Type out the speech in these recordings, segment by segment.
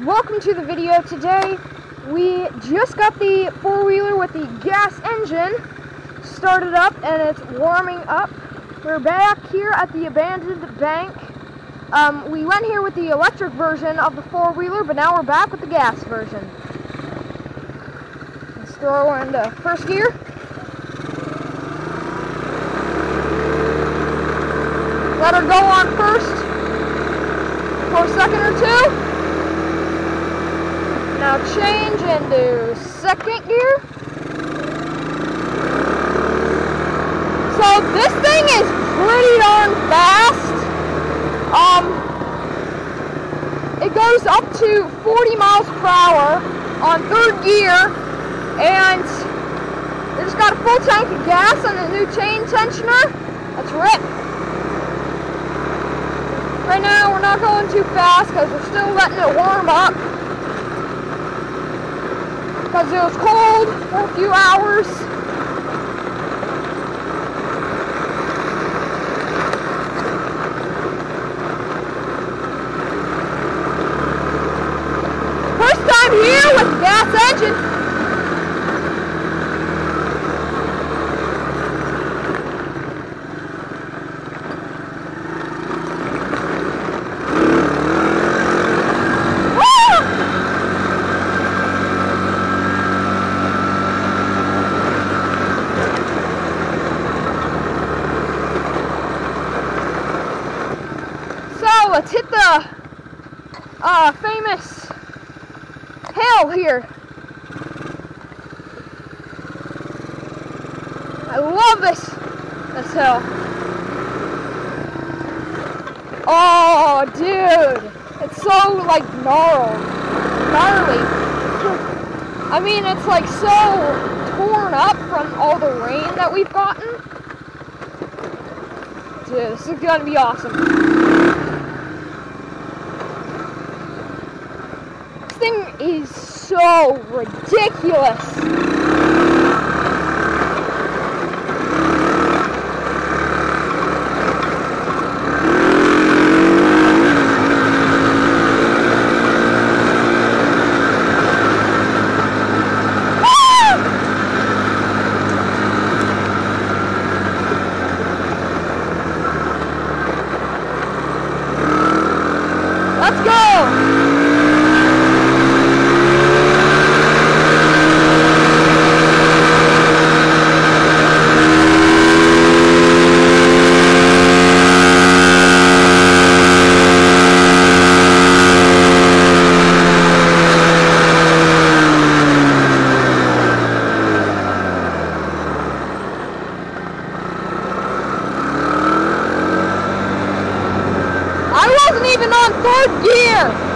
welcome to the video. Today we just got the four-wheeler with the gas engine started up and it's warming up. We're back here at the abandoned bank. We went here with the electric version of the four-wheeler, but now we're back with the gas version. Let's throw her into first gear. Let her go on first for a second or two. Now change into second gear. So this thing is pretty darn fast. It goes up to 40 miles per hour on third gear, and it just got a full tank of gas and a new chain tensioner. Let's rip. Right now we're not going too fast because we're still letting it warm up. Because it was cold for a few hours. First time here with the gas engine. Let's hit the famous hill here. I love this hill. Oh, dude, it's so like gnarly. I mean, it's like so torn up from all the rain that we've gotten. Dude, this is gonna be awesome. Thing is so ridiculous. Let's go. I wasn't even on third gear.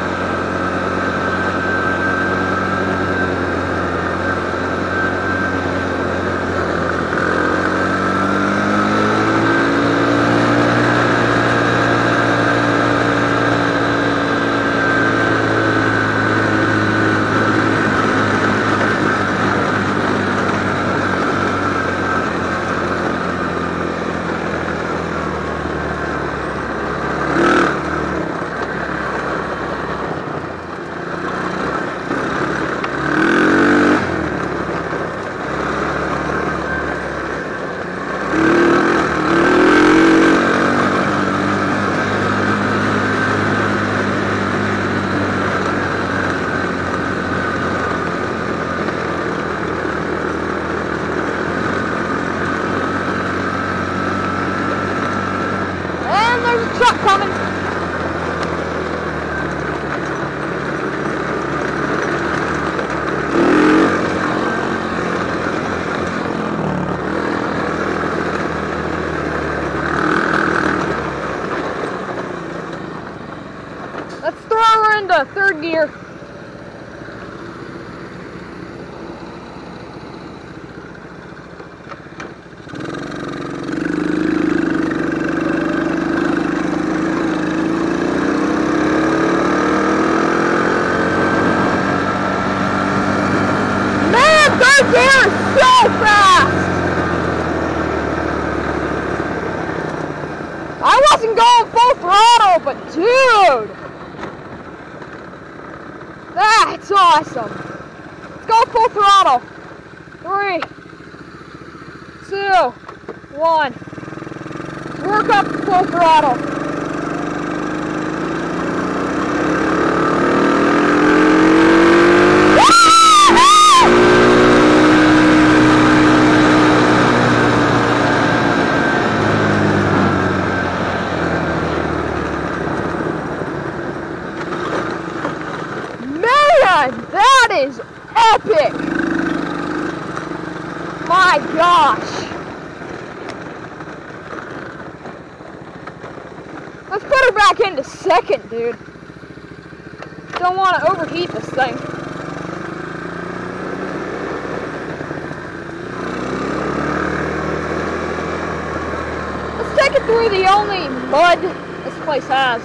Truck coming. Let's throw her into third gear. They're so fast! I wasn't going full throttle, but dude! That's awesome. Let's go full throttle. 3, 2, 1. Work up full throttle. That is epic! My gosh! Let's put her back into second, dude. Don't want to overheat this thing. Let's take it through the only mud this place has.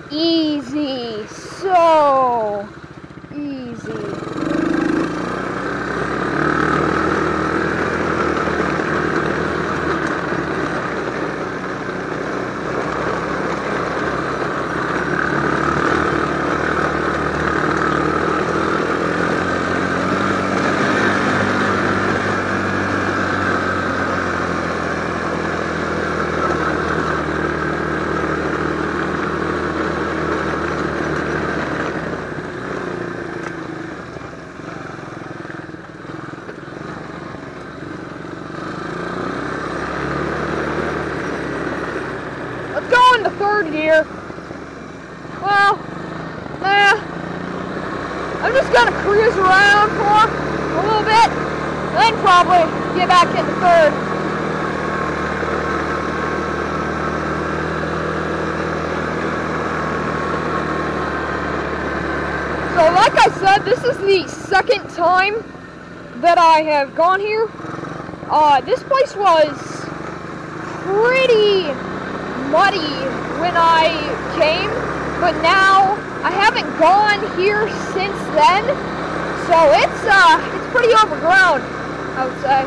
Easy, so easy. Into third gear. Well, nah. I'm just gonna cruise around for a little bit, then probably get back into third. So like I said, this is the second time that I have gone here. This place was pretty muddy when I came, but now I haven't gone here since then, so it's pretty overgrown, I would say.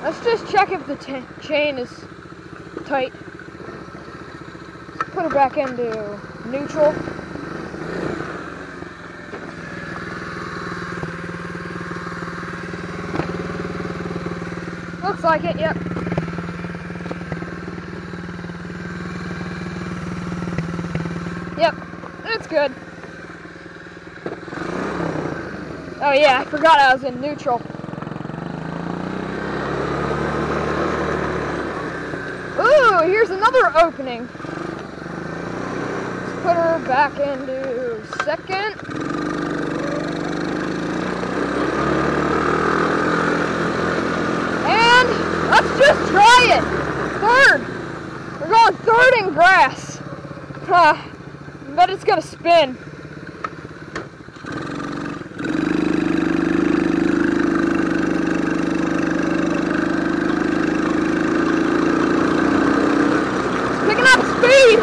Let's just check if the chain is tight. Put her back into neutral. Looks like it, yep. Yep, that's good. Oh yeah, I forgot I was in neutral. Ooh, here's another opening. Let's put her back into second. And let's just try it. Third. We're going third in grass. Bet it's gonna spin. Picking up speed.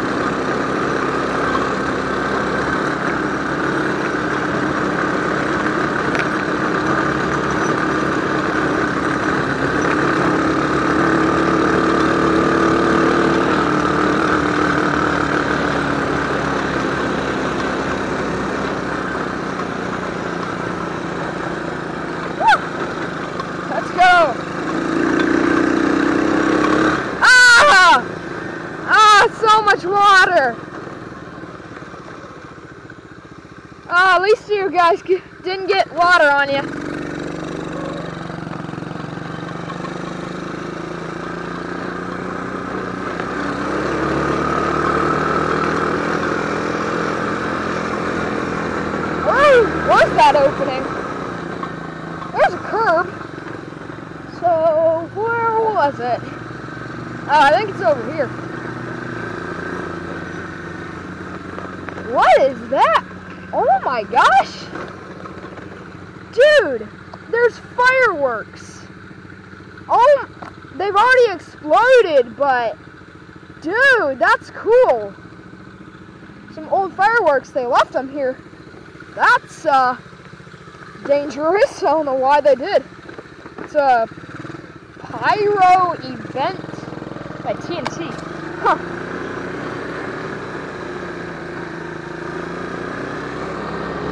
so much water. At least you guys didn't get water on you. Where was that opening? There's a curb. So, where was it? I think it's over here. What is that? Oh my gosh! Dude, there's fireworks. Oh, they've already exploded, but dude, that's cool. Some old fireworks, they left them here. That's dangerous. I don't know why they did. It's a pyro event by TNT. Huh.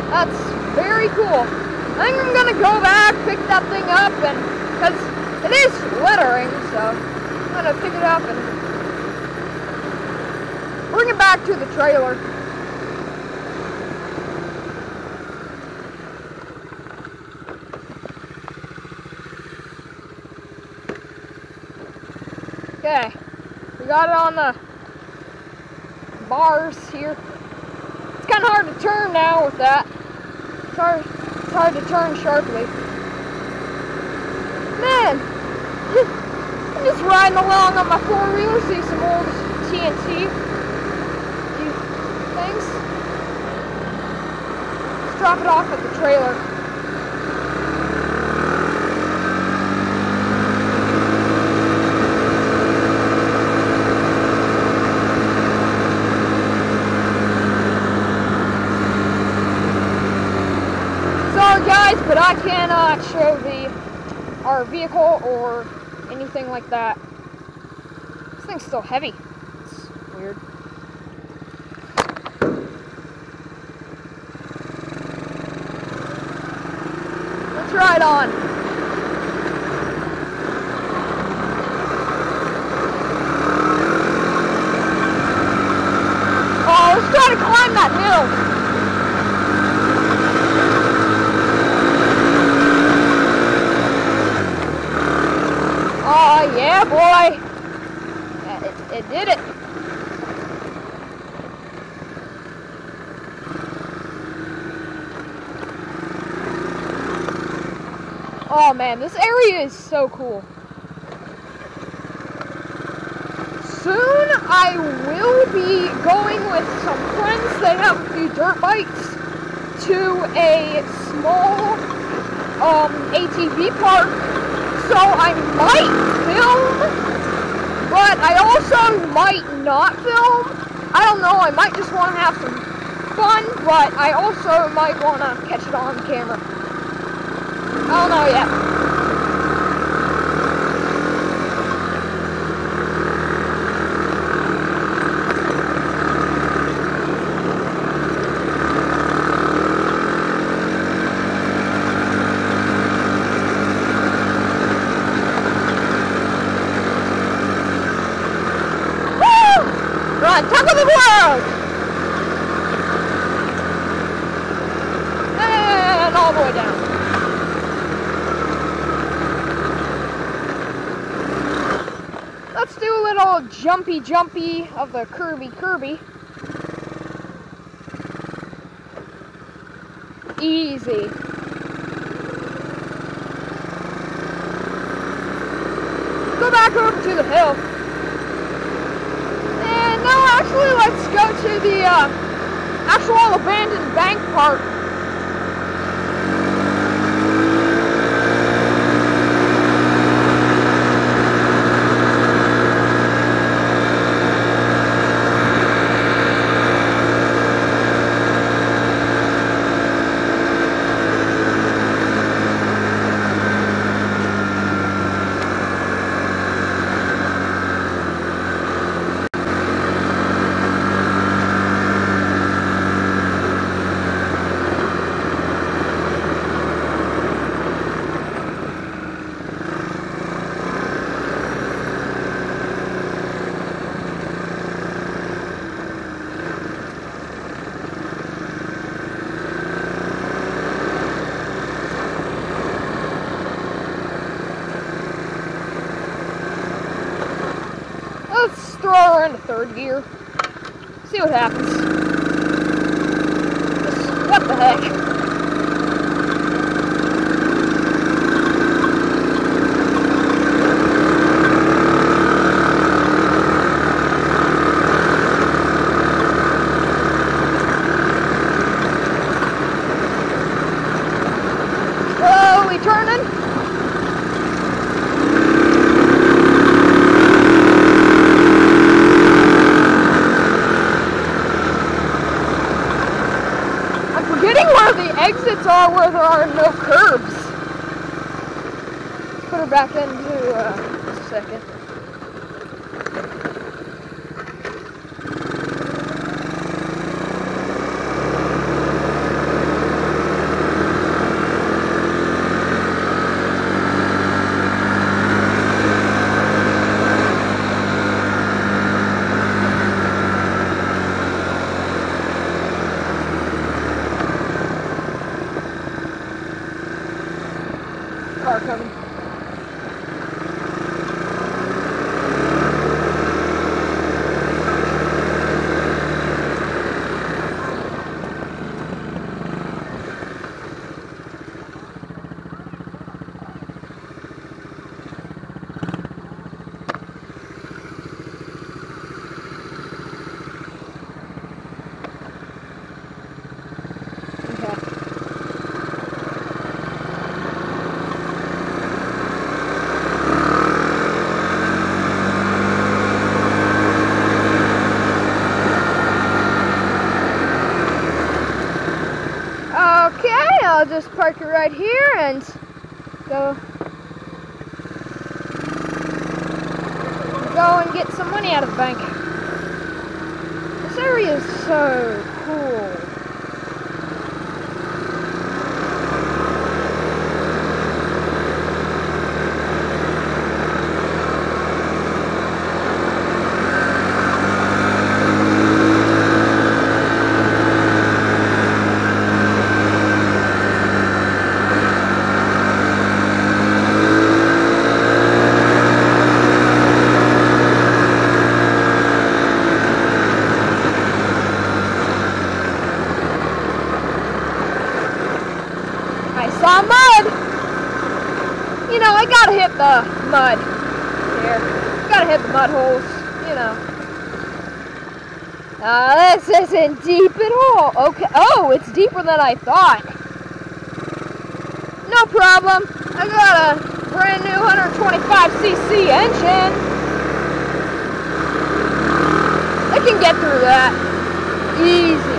That's very cool. I think I'm gonna go back, pick that thing up, and because it is littering, so I'm gonna pick it up and bring it back to the trailer. Okay, we got it on the bars here. It's kind of hard to turn now with that. It's hard to turn sharply. Man, I'm just riding along on my four-wheeler, see some old TNT things. Let's drop it off at the trailer. Guys, but I cannot show our vehicle or anything like that. This thing's still heavy. It's weird. Let's ride on. Oh, let's try to climb that hill. Oh, yeah, boy. It did it. Oh, man, this area is so cool. Soon I will be going with some friends that have a few dirt bikes to a small ATV park. So I might film, but I also might not film. I don't know, I might just want to have some fun, but I also might want to catch it on camera. I don't know yet. Top of the world! And all the way down. Let's do a little jumpy of the Kirby. Easy. Go back over to the hill. Actually, let's go to the actual abandoned bank park. throw her into third gear. See what happens. Just, what the heck? Turning. I'm forgetting where the exits are where there are no curbs. Let's put her back into a second. Car coming. Okay, I'll just park it right here and go and get some money out of the bank. This area is so cool. I saw mud. You know, I gotta hit the mud here. Gotta hit the mud holes, you know. This isn't deep at all. Okay. Oh, it's deeper than I thought. No problem. I got a brand new 125cc engine. I can get through that. Easy.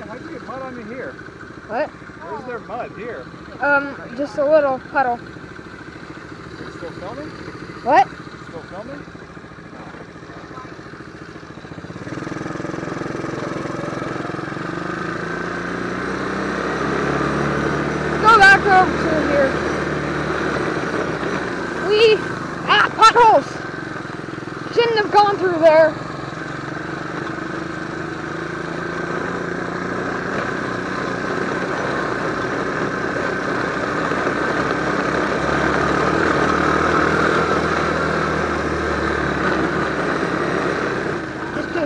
How'd you get mud on you here? What? Where's there mud here? Just a little puddle. Are you still filming? What? Still filming? Go back over to here. Potholes! Shouldn't have gone through there.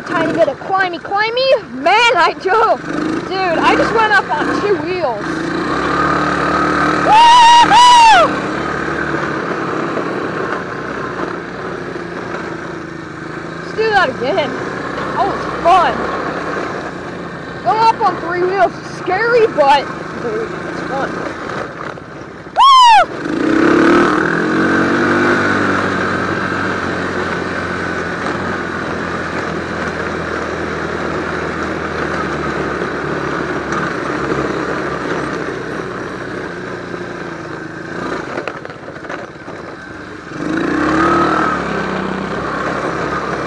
Tiny bit of climby. Man, I jumped. Dude, I just went up on 2 wheels. Woo-hoo! Let's do that again. That was fun. Going up on 3 wheels is scary, but dude, it's fun.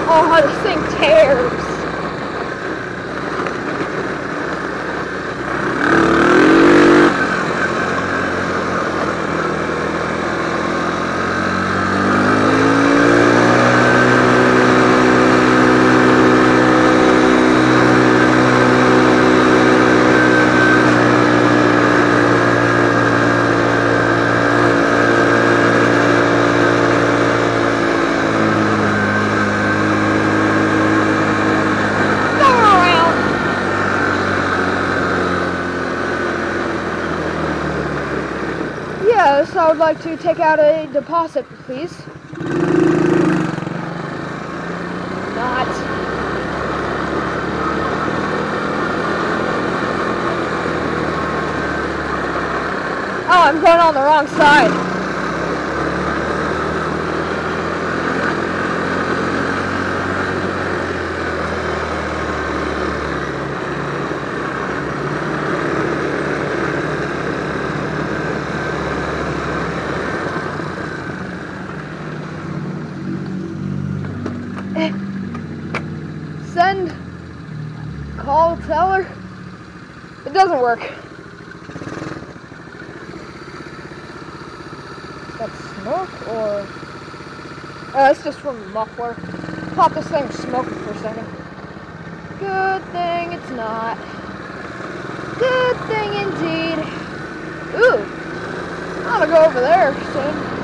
Oh, this thing tears. I would like to take out a deposit, please. Not. Oh, I'm going on the wrong side. Send, call teller. It doesn't work. Is that smoke or? It's just from the muffler. Thought this thing was smoking for a second. Good thing it's not. Good thing indeed. Ooh, I'm gonna go over there soon.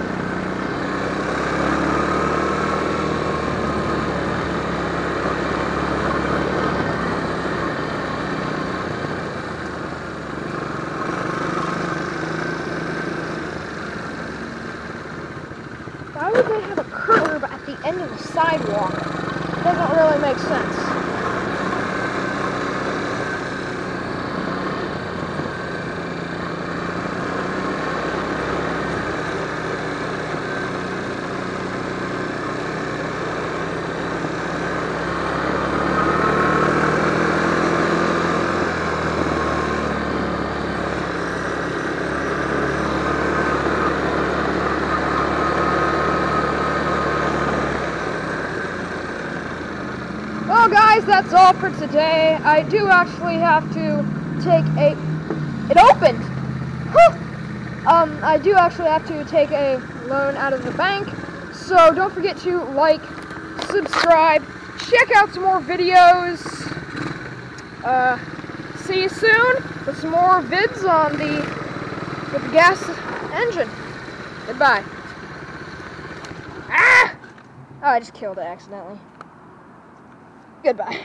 Why would they have a curb at the end of the sidewalk? Doesn't really make sense. Well guys, that's all for today. I do actually have to take a... It opened! I do actually have to take a loan out of the bank. So don't forget to like, subscribe, check out some more videos. See you soon with some more vids on with the gas engine. Goodbye. Ah! Oh, I just killed it accidentally. Goodbye.